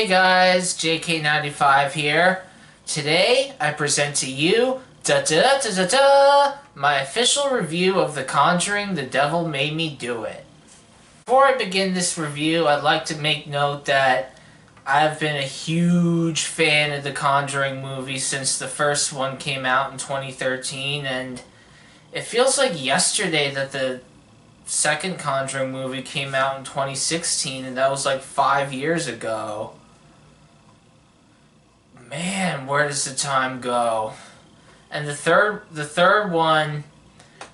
Hey guys, JK95 here. Today I present to you my official review of The Conjuring, The Devil Made Me Do It. Before I begin this review, I'd like to make note that I've been a huge fan of the Conjuring movie since the first one came out in 2013, and it feels like yesterday that the second Conjuring movie came out in 2016, and that was like 5 years ago. Man, where does the time go? And the third one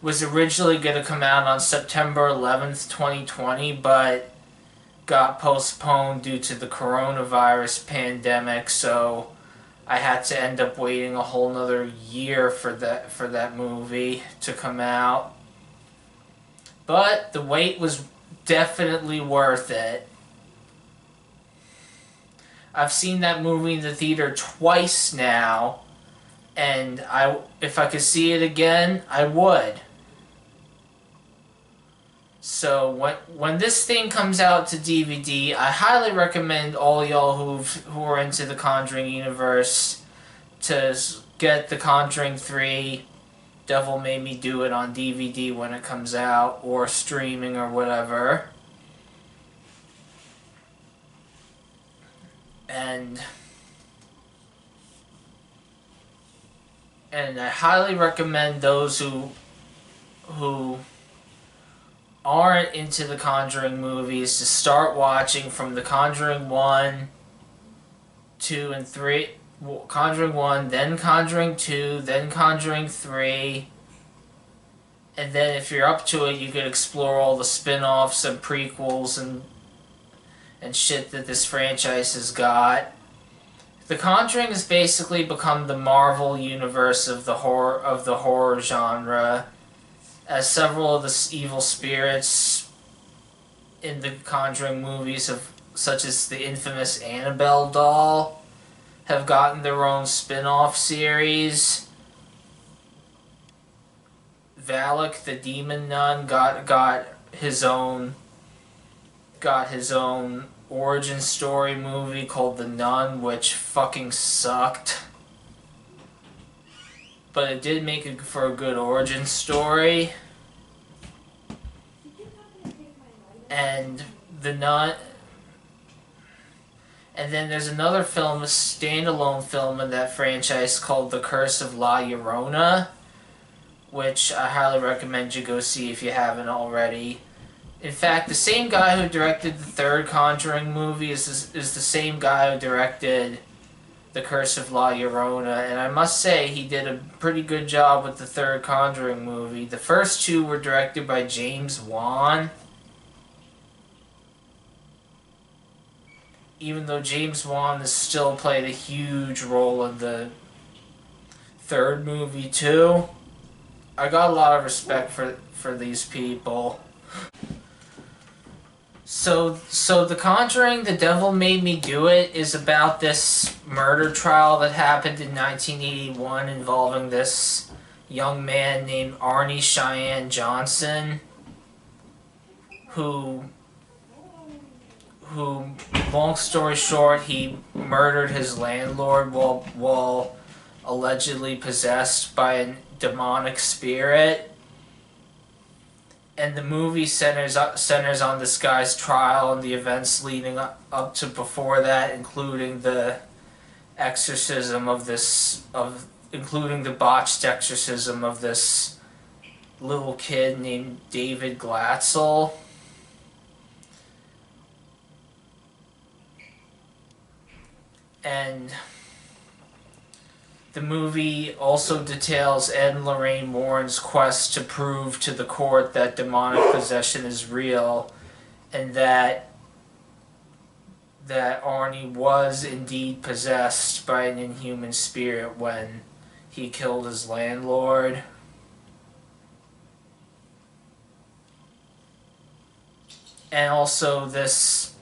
was originally going to come out on September 11th, 2020, but got postponed due to the coronavirus pandemic, so I had to end up waiting a whole nother year for that movie to come out. But the wait was definitely worth it. I've seen that movie in the theater twice now, and if I could see it again, I would. So when this thing comes out to DVD, I highly recommend all y'all who are into the Conjuring universe to get The Conjuring 3, Devil Made Me Do It on DVD when it comes out, or streaming or whatever. And I highly recommend those who aren't into the Conjuring movies to start watching from The Conjuring 1, 2, and 3. Conjuring 1, then Conjuring 2, then Conjuring 3. And then if you're up to it, you could explore all the spin-offs and prequels and shit that this franchise has got. The Conjuring has basically become the Marvel universe of the horror genre, as several of the evil spirits in the Conjuring movies, such as the infamous Annabelle doll, have gotten their own spin-off series. Valak the Demon Nun got his own origin story movie called The Nun, which fucking sucked. But it did make it for a good origin story. And The Nun... And then there's another film, a standalone film in that franchise called The Curse of La Llorona, which I highly recommend you go see if you haven't already. In fact, the same guy who directed the third Conjuring movie is the same guy who directed The Curse of La Llorona, and I must say he did a pretty good job with the third Conjuring movie. The first two were directed by James Wan, even though James Wan has still played a huge role in the third movie too. I got a lot of respect for these people. So The Conjuring, The Devil Made Me Do It is about this murder trial that happened in 1981 involving this young man named Arnie Cheyenne Johnson, who, long story short, he murdered his landlord while allegedly possessed by a demonic spirit. And the movie centers on this guy's trial and the events leading up to before that, including the exorcism including the botched exorcism of this little kid named David Glatzel. And the movie also details Ed and Lorraine Warren's quest to prove to the court that demonic possession is real, and that Arnie was indeed possessed by an inhuman spirit when he killed his landlord. And also, this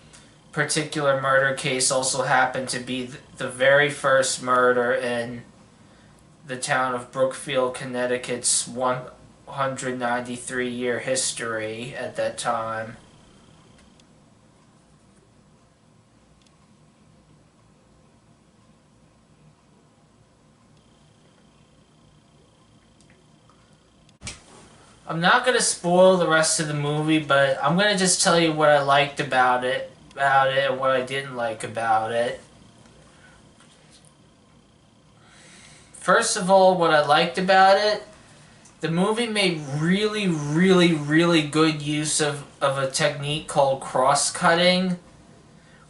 particular murder case also happened to be the very first murder in the town of Brookfield, Connecticut's 193-year history at that time. I'm not gonna spoil the rest of the movie, but I'm gonna just tell you what I liked about it, and what I didn't like about it. First of all, what I liked about it, the movie made really, really, really good use of a technique called cross-cutting,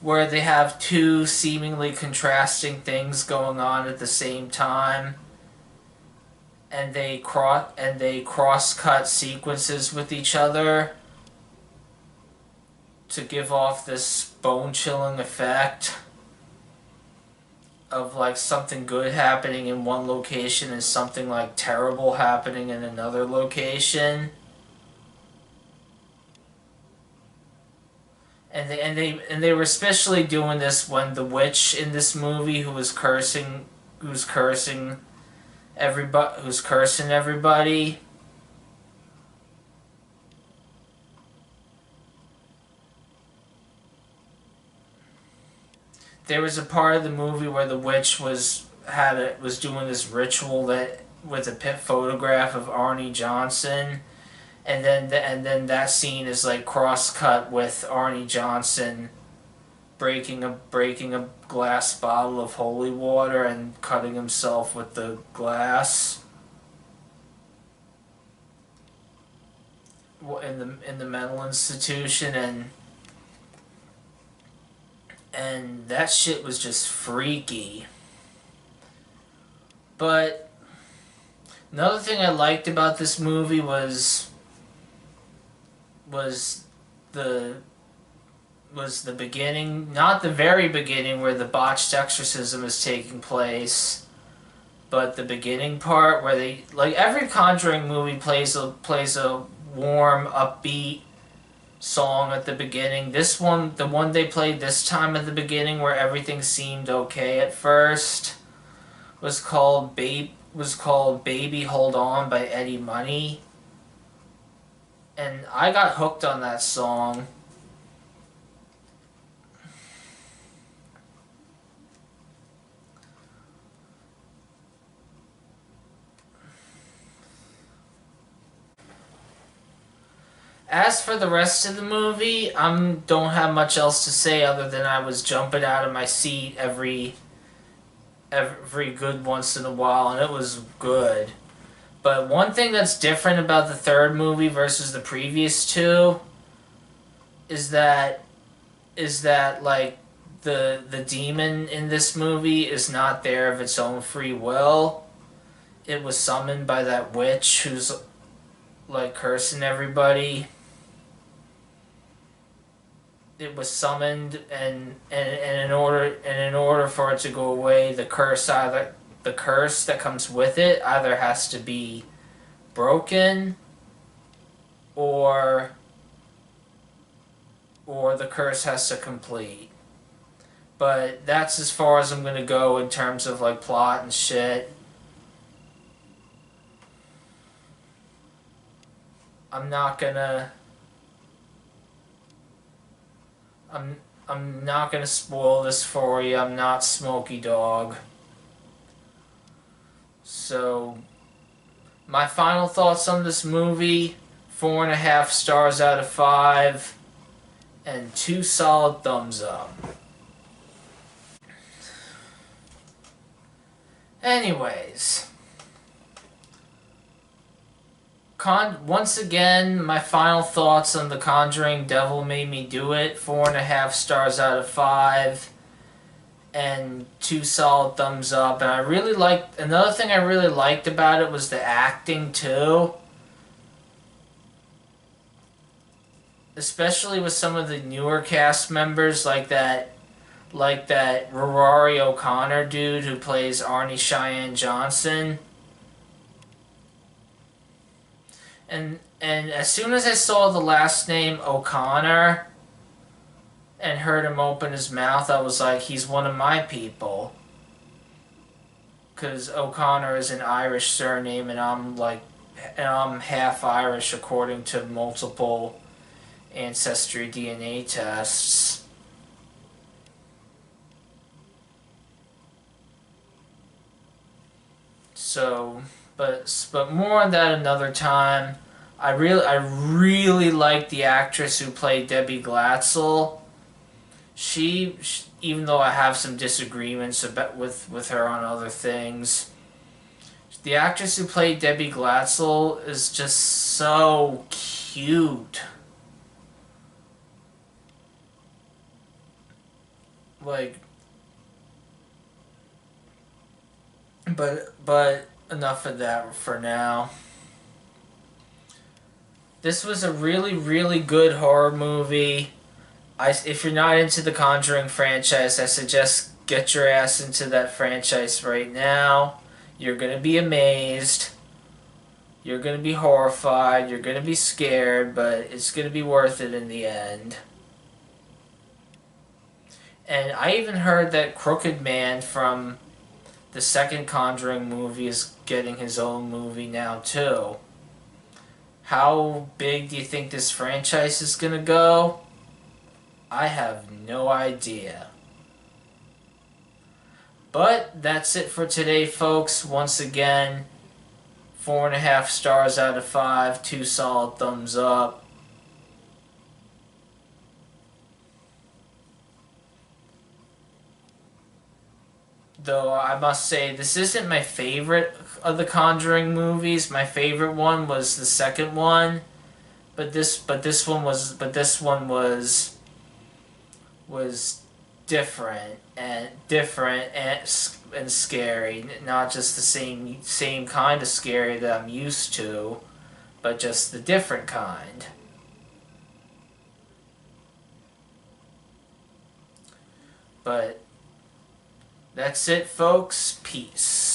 where they have two seemingly contrasting things going on at the same time, and they cross cut sequences with each other to give off this bone chilling effect of like something good happening in one location and something like terrible happening in another location. And they were especially doing this when the witch in this movie who's cursing everybody. There was a part of the movie where the witch was doing this ritual that with a pit photograph of Arnie Johnson, and then that scene is like cross cut with Arnie Johnson breaking a glass bottle of holy water and cutting himself with the glass in the mental institution, and that shit was just freaky. But another thing I liked about this movie was the the beginning, not the very beginning where the botched exorcism is taking place, but the beginning part where they like every Conjuring movie plays a warm, upbeat song at the beginning. This one, the one they played this time at the beginning where everything seemed okay at first, was called Baby Hold On by Eddie Money. And I got hooked on that song. As for the rest of the movie, I don't have much else to say other than I was jumping out of my seat every good once in a while, and it was good. But one thing that's different about the third movie versus the previous two is that like the demon in this movie is not there of its own free will. It was summoned by that witch who's like cursing everybody. It was summoned, and in order for it to go away, the curse that comes with it either has to be broken, or the curse has to complete. But that's as far as I'm gonna go in terms of like plot and shit. I'm not gonna I'm not gonna spoil this for you. I'm not Smokey Dog. So my final thoughts on this movie: 4.5 stars out of 5, and 2 solid thumbs up. Anyways, once again, my final thoughts on The Conjuring, Devil Made Me Do It: 4.5 stars out of 5, and 2 solid thumbs up. And another thing I really liked about it was the acting too. Especially with some of the newer cast members like that Rory O'Connor dude who plays Arnie Cheyenne Johnson. And as soon as I saw the last name O'Connor and heard him open his mouth, I was like, he's one of my people. Because O'Connor is an Irish surname, and I'm half Irish according to multiple ancestry DNA tests. So, but more on that another time. I really like the actress who played Debbie Glatzel. Even though I have some disagreements with her on other things, the actress who played Debbie Glatzel is just so cute. Like, but enough of that for now. This was a really, really good horror movie. If you're not into the Conjuring franchise, I suggest get your ass into that franchise right now. You're gonna be amazed. You're gonna be horrified. You're gonna be scared, but it's gonna be worth it in the end. And I even heard that Crooked Man from the second Conjuring movie is getting his own movie now too. How big do you think this franchise is gonna go? I have no idea. But that's it for today, folks. Once again, 4.5 stars out of 5, 2 solid thumbs up. Though I must say, this isn't my favorite of the Conjuring movies. My favorite one was the second one, this one was different and scary. Not just the same kind of scary that I'm used to, but just the different kind. But that's it, folks. Peace.